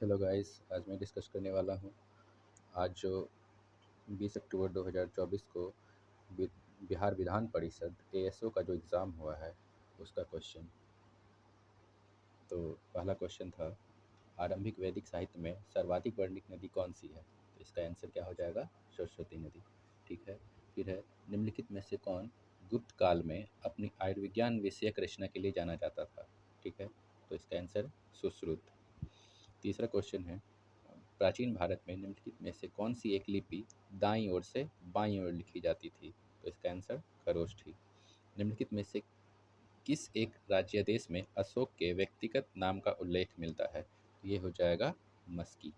Hello guys, आज मैं discuss करने वाला हूँ। आज जो 20 अक्टूबर 2024 को बि बिहार विधान परिषद एएसओ का जो एग्ज़ाम हुआ है, उसका क्वेश्चन। तो पहला क्वेश्चन था, आरंभिक वैदिक साहित्य में सर्वाधिक वर्णित नदी कौन-सी है? तो इसका आंसर क्या हो जाएगा? सरस्वती नदी। ठीक है। फिर है, निम्नलिखित में से कौन गुप्त काल में अपनी आयुर्विज्ञान विषयक रचना के लिए जाना जाता था? ठीक है। तो इसका आंसर सुश्रुत। तीसरा क्वेश्चन है, प्राचीन भारत में निम्नलिखित में से कौन सी एक लिपि दाईं ओर से बाईं ओर लिखी जाती थी? तो इसका आंसर खरोष्ठी। निम्नलिखित में से किस एक राज्य देश में अशोक के व्यक्तिगत नाम का उल्लेख मिलता है? तो ये हो जाएगा मस्की।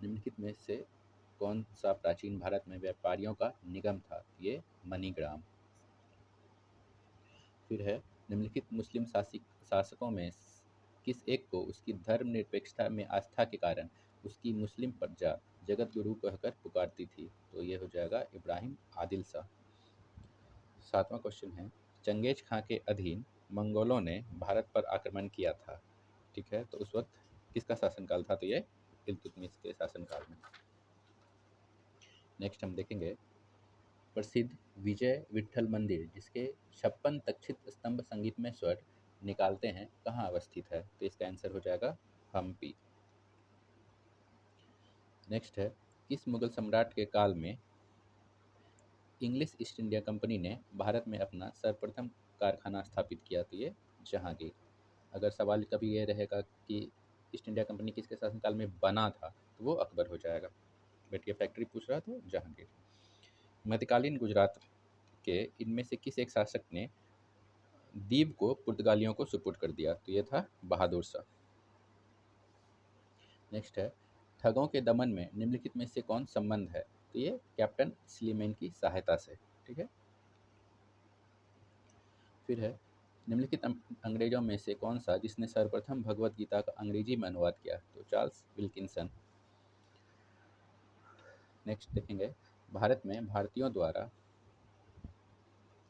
निम्नलिखित में से कौन सा प्राचीन भारत में व्यापारियों का निगम था? ये मणिग्राम। फिर है, निम्नलिखित मुस्लिम शासकों में किस एक को उसकी धर्मनिरपेक्षता में आस्था के कारण उसकी मुस्लिम प्रजा जगत गुरु कहकर पुकारती थी? तो ये हो जाएगा इब्राहिम आदिल शाह। सातवां क्वेश्चन है, चंगेज खां के अधीन मंगोलों ने भारत पर आक्रमण किया था। ठीक है। तो उस वक्त किसका शासनकाल था? तो ये इल्तुतमिश के शासनकाल में। नेक्स्ट हम देखेंगे, प्रसिद्ध विजय विट्ठल मंदिर जिसके 56 तक्षित स्तंभ संगीतमय स्वर निकालते हैं, कहाँ अवस्थित है? तो इसका आंसर हो जाएगा हम्पी। नेक्स्ट है, किस मुगल सम्राट के काल में इंग्लिश ईस्ट इंडिया कंपनी ने भारत में अपना सर्वप्रथम कारखाना स्थापित किया? तो ये जहांगीर। अगर सवाल कभी ये रहेगा कि ईस्ट इंडिया कंपनी किसके शासनकाल में बना था, तो वो अकबर हो जाएगा। बट ये फैक्ट्री पूछ रहा था जहांगीर। मध्यकालीन गुजरात के इनमें से किस एक शासक ने दीव को पुर्तगालियों को सुपुर्द कर दिया? तो ये था बहादुर शाह। नेक्स्ट है, ठगों के दमन में निम्नलिखित में से कौन संबंध है? तो ये कैप्टन स्लीमैन की सहायता से। ठीक है। फिर है, निम्नलिखित अंग्रेजों में से कौन सा जिसने सर्वप्रथम भगवत गीता का अंग्रेजी में अनुवाद किया? तो चार्ल्स विल्किंसन। नेक्स्ट देखेंगे, भारत में भारतीयों द्वारा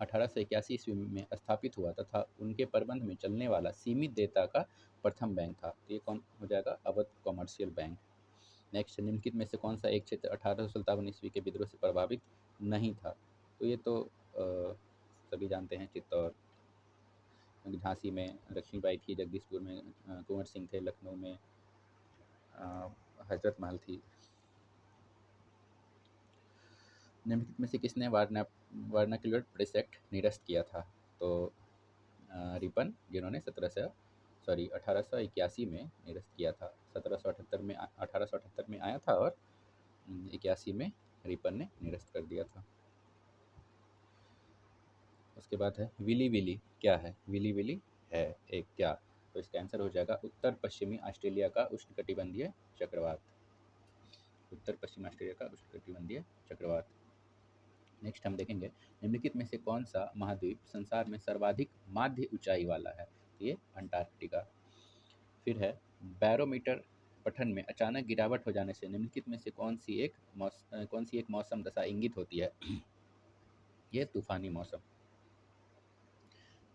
1881 ईस्वी में स्थापित हुआ तथा उनके प्रबंध में चलने वाला सीमित देयता का प्रथम बैंक था। तो ये कौन हो जाएगा? Awadh commercial bank. नेक्स्ट, निम्नलिखित में से कौन सा एक क्षेत्र 1857 ईस्वी के विद्रोह से प्रभावित नहीं था? तो ये तो सभी जानते हैं, चित्तौर। झांसी में लक्ष्मीबाई थी, जगदीशपुर में कुंवर सिंह थे, लखनऊ में हजरत महल थी। निम्नलिखित में से किसने वर्नाक्युलर प्रेस एक्ट निरस्त किया था? तो रिपन, जिन्होंने 1881 में निरस्त किया था। 1878 में आया था और 81 में रिपन ने निरस्त कर दिया था। उसके बाद है, विली विली क्या है? विली विली है एक क्या? तो इसका आंसर हो जाएगा उत्तर पश्चिमी ऑस्ट्रेलिया का उष्णकटिबंधीय चक्रवात। उत्तर पश्चिम ऑस्ट्रेलिया का उष्णकटिबंधीय चक्रवात। नेक्स्ट हम देखेंगे, निम्नलिखित में से कौन सा महाद्वीप संसार में सर्वाधिक माध्य ऊंचाई वाला है? तो ये अंटार्कटिका। फिर है, बैरोमीटर पठन में अचानक गिरावट हो जाने से निम्नलिखित में से कौन सी एक मौसम दशा इंगित होती है? ये तूफानी मौसम।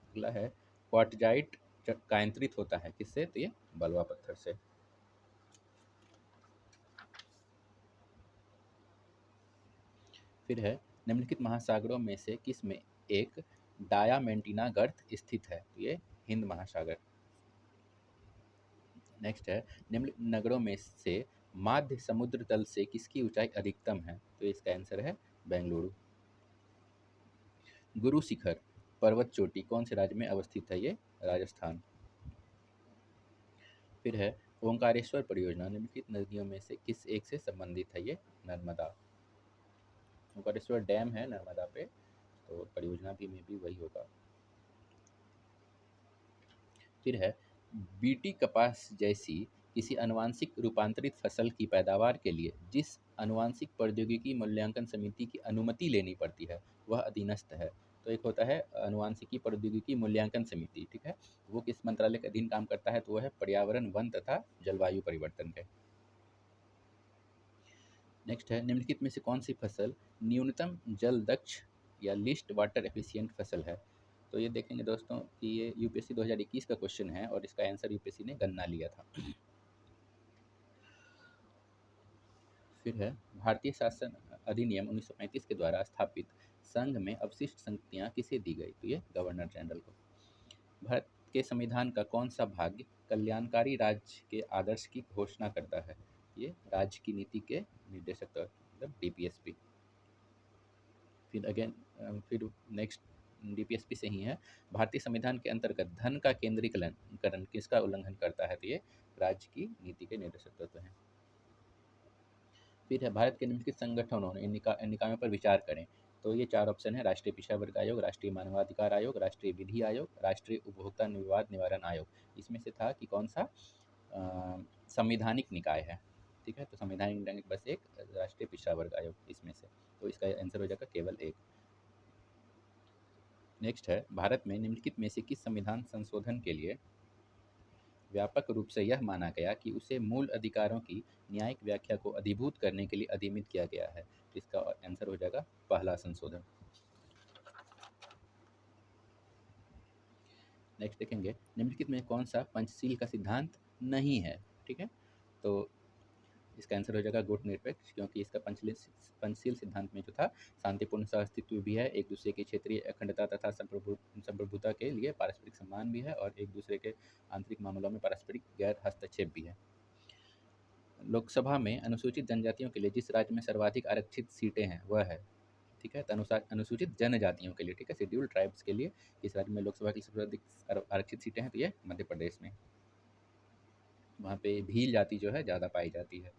अगला है, क्वार्टजाइट कायंत्रित होता है किससे? तो ये बलुआ पत्थर से। फिर है, निम्नलिखित महासागरों में से किस में एक डायामेंटिना गर्त स्थित है? तो ये हिंद महासागर। नेक्स्ट है, निम्न नगरों में से माध्य समुद्र तल से किसकी ऊंचाई अधिकतम है? तो इसका आंसर है बेंगलुरु। गुरु शिखर पर्वत चोटी कौन से राज्य में अवस्थित है? ये राजस्थान। फिर है, ओंकारेश्वर परियोजना निम्नलिखित नदियों में से किस एक से संबंधित है? ये नर्मदा। ओंकारेश्वर डैम है नर्मदा पे, तो परियोजना भी में भी वही होगा। फिर है, बीटी कपास जैसी किसी आनुवांशिक रूपांतरित फसल की पैदावार के लिए जिस आनुवांशिक प्रौद्योगिकी मूल्यांकन समिति की अनुमति लेनी पड़ती है, वह अधीनस्थ है? तो एक होता है आनुवांशिकी प्रौद्योगिकी मूल्यांकन समिति। ठीक है। वो किस मंत्रालय के अधीन काम करता है? तो वह है पर्यावरण, वन तथा जलवायु परिवर्तन के। नेक्स्ट है, निम्नलिखित में से कौन सी फसल न्यूनतम जल दक्ष या लीस्ट वाटर एफिशिएंट फसल है? तो ये देखेंगे दोस्तों कि ये यूपीएससी 2021 का क्वेश्चन है और इसका आंसर यूपीएससी ने गन्ना लिया था। फिर है भारतीय शासन अधिनियम 1935 के द्वारा स्थापित संघ में अवशिष्ट संगतियाँ किसे दी गई? तो ये गवर्नर जनरल को। भारत के संविधान का कौन सा भाग कल्याणकारी राज्य के आदर्श की घोषणा करता है? ये राज्य की नीति के निर्देशक मतलब डीपीएसपी। फिर नेक्स्ट डीपीएसपी से ही है, भारतीय संविधान के अंतर्गत धन का केंद्रीकरण किसका उल्लंघन करता है? तो ये राज्य की नीति के निर्देशक तत्व हैं। फिर है भारत के निम्नलिखित संगठनों ने इन निकायों पर विचार करें। तो ये 4 ऑप्शन है, राष्ट्रीय पिछड़ा वर्ग आयोग, राष्ट्रीय मानवाधिकार आयोग, राष्ट्रीय विधि आयोग, राष्ट्रीय उपभोक्ता विवाद निवारण आयोग। इसमें से था कि कौन सा संवैधानिक निकाय है, ठीक है। तो संवैधानिक निकाय बस एक राष्ट्रीय पिछड़ा वर्ग आयोग इसमें से, तो इसका आंसर हो जाएगा केवल एक। नेक्स्ट है, भारत में निम्नलिखित में से किस संविधान संशोधन के लिए व्यापक रूप से यह माना गया कि उसे मूल अधिकारों की न्यायिक व्याख्या को अधिभूत करने के लिए अधिमित किया गया है? इसका आंसर हो जाएगा पहला संशोधन। नेक्स्ट देखेंगे, निम्नलिखित में कौन सा पंचशील का सिद्धांत नहीं है? ठीक है, तो इसका आंसर हो जाएगा गुट निरपेक्ष, क्योंकि इसका पंचशील सिद्धांत में जो था शांतिपूर्ण सहअस्तित्व भी है, एक दूसरे की क्षेत्रीय अखंडता तथा संप्रभुता के लिए पारस्परिक सम्मान भी है, और एक दूसरे के आंतरिक मामलों में पारस्परिक गैर हस्तक्षेप भी है। लोकसभा में अनुसूचित जनजातियों के लिए जिस राज्य में सर्वाधिक आरक्षित सीटें हैं वह है, ठीक है। तो अनुसूचित जनजातियों के लिए, ठीक है, शेड्यूल ट्राइब्स के लिए इस राज्य में लोकसभा की सबसे अधिक आरक्षित सीटें हैं, तो ये मध्य प्रदेश में, वहाँ पे भील जाति जो है ज़्यादा पाई जाती है।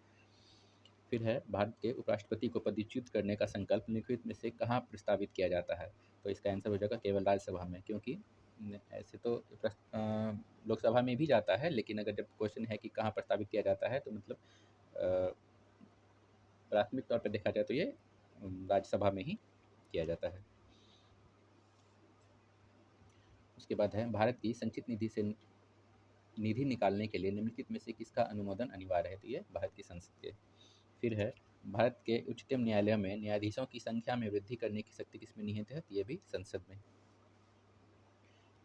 फिर है, भारत के उपराष्ट्रपति को पदच्युत करने का संकल्प निम्नलिखित में से कहाँ प्रस्तावित किया जाता है? तो इसका आंसर हो जाएगा केवल राज्यसभा में, क्योंकि ऐसे तो लोकसभा में भी जाता है, लेकिन अगर जब क्वेश्चन है कि कहाँ प्रस्तावित किया जाता है, तो मतलब प्राथमिक तौर पर देखा जाए तो ये राज्यसभा में ही किया जाता है। उसके बाद है, भारत की संचित निधि से निधि निकालने के लिए निम्नलिखित में से किसका अनुमोदन अनिवार्य है? तो ये भारत की संसद के। फिर है, भारत के उच्चतम न्यायालय में न्यायाधीशों की संख्या में वृद्धि करने की शक्ति किसमें निहित है? तो ये भी संसद में।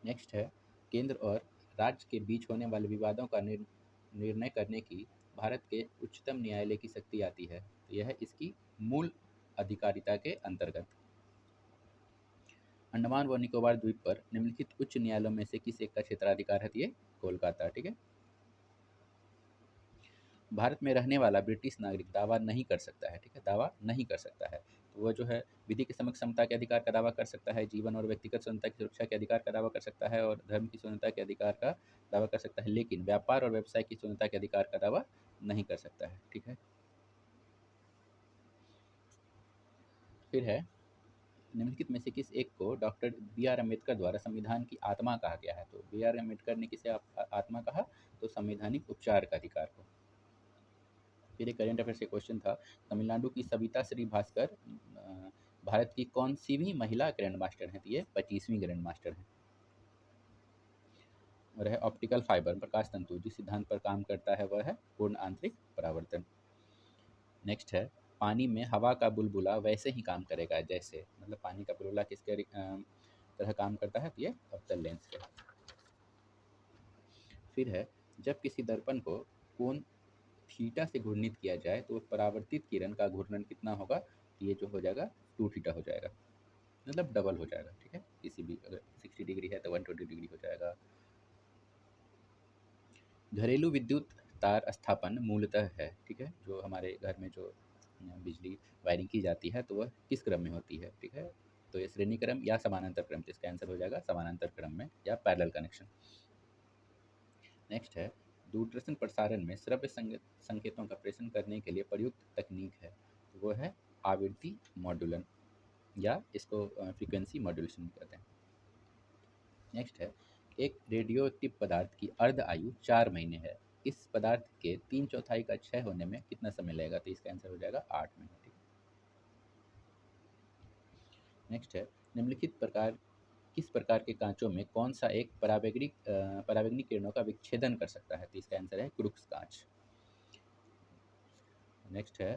नेक्स्ट है, केंद्र और राज्य के बीच होने वाले विवादों का निर्णय करने की भारत के उच्चतम न्यायालय की शक्ति आती है? तो यह है इसकी मूल अधिकारिता के अंतर्गत। अंडमान व निकोबार द्वीप पर निम्नलिखित उच्च न्यायालयों में से किस एक का क्षेत्राधिकार है? तो ये कोलकाता, ठीक है। भारत में रहने वाला ब्रिटिश नागरिक दावा नहीं कर सकता है, ठीक है, दावा नहीं कर सकता है। तो वह जो है विधि के समक्ष समता के अधिकार का दावा कर सकता है, जीवन और व्यक्तिगत स्वतंत्रता की सुरक्षा के अधिकार का दावा कर सकता है, और धर्म की स्वतंत्रता के अधिकार का दावा कर सकता है, लेकिन व्यापार और व्यवसाय की स्वतंत्रता के अधिकार का दावा नहीं कर सकता है, ठीक है। फिर है, निम्नलिखित में से किस एक को डॉक्टर बी आर अम्बेडकर द्वारा संविधान की आत्मा कहा गया है? तो बी आर अम्बेडकर ने किसे आत्मा कहा? तो संवैधानिक उपचार का अधिकार को। फिर एक करेंट अफेयर से क्वेश्चन था, तमिलनाडु की सविता श्री भास्कर भारत की कौन सी भी महिला ग्रैंड मास्टर हैं? तो ये 25वीं ग्रैंड मास्टर हैं। और है, ऑप्टिकल फाइबर प्रकाश तंतु जिस सिद्धांत पर काम करता है वह है पूर्ण आंतरिक परावर्तन। नेक्स्ट है, पानी में हवा का बुलबुला वैसे ही काम करेगा जैसे, मतलब पानी का बुलबुला किसके तरह काम करता है? तो ये अवतल लेंस के। फिर है, जब किसी दर्पण को कोण थीटा से घूर्णित किया जाए तो परावर्तित किरण का घूर्णन कितना होगा? तो ये जो हो जाएगा 2 थीटा हो जाएगा, मतलब डबल हो जाएगा, ठीक है। किसी भी अगर 60 डिग्री है तो 120 डिग्री हो जाएगा। घरेलू विद्युत तार स्थापन मूलतः है, ठीक है, जो हमारे घर में जो बिजली वायरिंग की जाती है तो वह किस क्रम में होती है? ठीक है, तो ये श्रेणी क्रम या समानांतर क्रम, तो इसका आंसर हो जाएगा समानांतर क्रम में या पैरेलल कनेक्शन। नेक्स्ट है, दूरदर्शन प्रसारण में श्रव्य संकेतों का प्रेषण करने के लिए प्रयुक्त तकनीक है, वो है आवृत्ति मॉड्यूलन, या इसको फ्रीक्वेंसी मॉड्यूलेशन कहते हैं। नेक्स्ट है, एक रेडियो एक्टिव पदार्थ की अर्ध आयु 4 महीने है, इस पदार्थ के 3/4 का क्षय होने में कितना समय लगेगा? तो इसका आंसर हो जाएगा 8 महीने, ठीक है। नेक्स्ट है, निम्नलिखित प्रकार किस प्रकार के कांचों में कौन सा एक परावैंगनी किरणों का विच्छेदन कर सकता है? तो इसका आंसर है क्रूक्स कांच। नेक्स्ट है,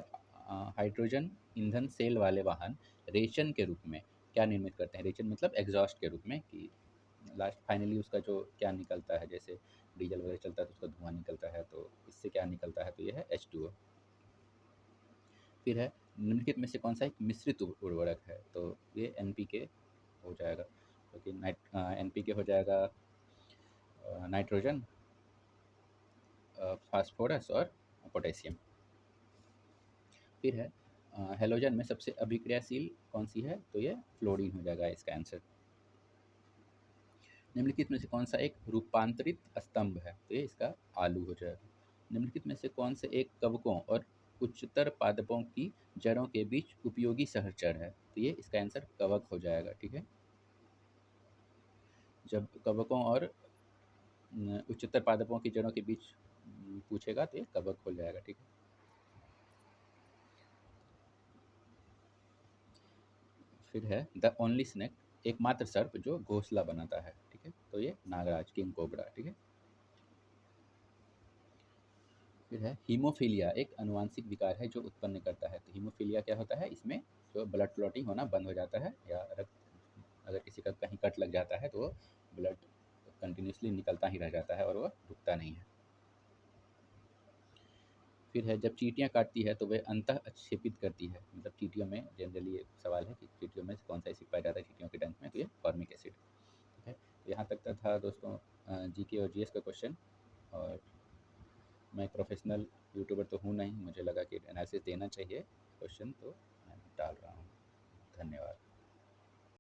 हाइड्रोजन ईंधन सेल वाले वाहन रेचन के रूप में क्या निर्मित करते हैं? रेचन मतलब एग्जॉस्ट के रूप में, कि लास्ट फाइनली उसका जो क्या निकलता है, जैसे डीजल वगैरह चलता है तो उसका धुआं निकलता है, तो इससे क्या निकलता है? तो ये है H2O। फिर है निम्नलिखित में से कौन सा एक मिश्रित उर्वरक है, तो ये एनपीके हो जाएगा, क्योंकि एनपीके हो जाएगा नाइट्रोजन, फास्फोरस और पोटेशियम। फिर है हेलोजन में सबसे अभिक्रियाशील कौन सी है, तो ये फ्लोरीन हो जाएगा इसका आंसर। निम्नलिखित में से कौन सा एक रूपांतरित स्तंभ है, तो ये इसका आलू हो जाएगा। निम्नलिखित में से कौन से एक कवकों और उच्चतर पादपों की जड़ों के बीच उपयोगी सहचर है, तो ये इसका आंसर कवक हो जाएगा। ठीक है, जब कवकों और उच्चतर पादपों की जड़ों के बीच पूछेगा तो ये कवक हो जाएगा। ठीक है, फिर है द ओनली स्नेक, एकमात्र सर्प जो घोंसला बनाता है। ठीक है, तो ये नागराज, किंग कोबरा। ठीक है, फिर है हीमोफीलिया एक अनुवांशिक विकार है जो उत्पन्न करता है, तो हीमोफीलिया क्या होता है, इसमें जो ब्लड क्लॉटिंग होना बंद हो जाता है, या रक्त अगर किसी का कहीं कट लग जाता है तो वो ब्लड कंटिन्यूसली निकलता ही रह जाता है और वो रुकता नहीं है। फिर है जब चींटियां काटती है तो वे अंतः अच्छेपित करती है, मतलब चींटियों में जनरली ये सवाल है कि चींटियों में कौन सा एसिड पाया जाता है चींटियों के डंक में, तो ये फॉर्मिक एसिड। ठीक है, तो यहाँ तक का था दोस्तों जीके और जीएस का क्वेश्चन। और मैं प्रोफेशनल यूट्यूबर तो हूँ नहीं, मुझे लगा कि एनालिसिस देना चाहिए क्वेश्चन, तो मैं डाल रहा हूँ। धन्यवाद।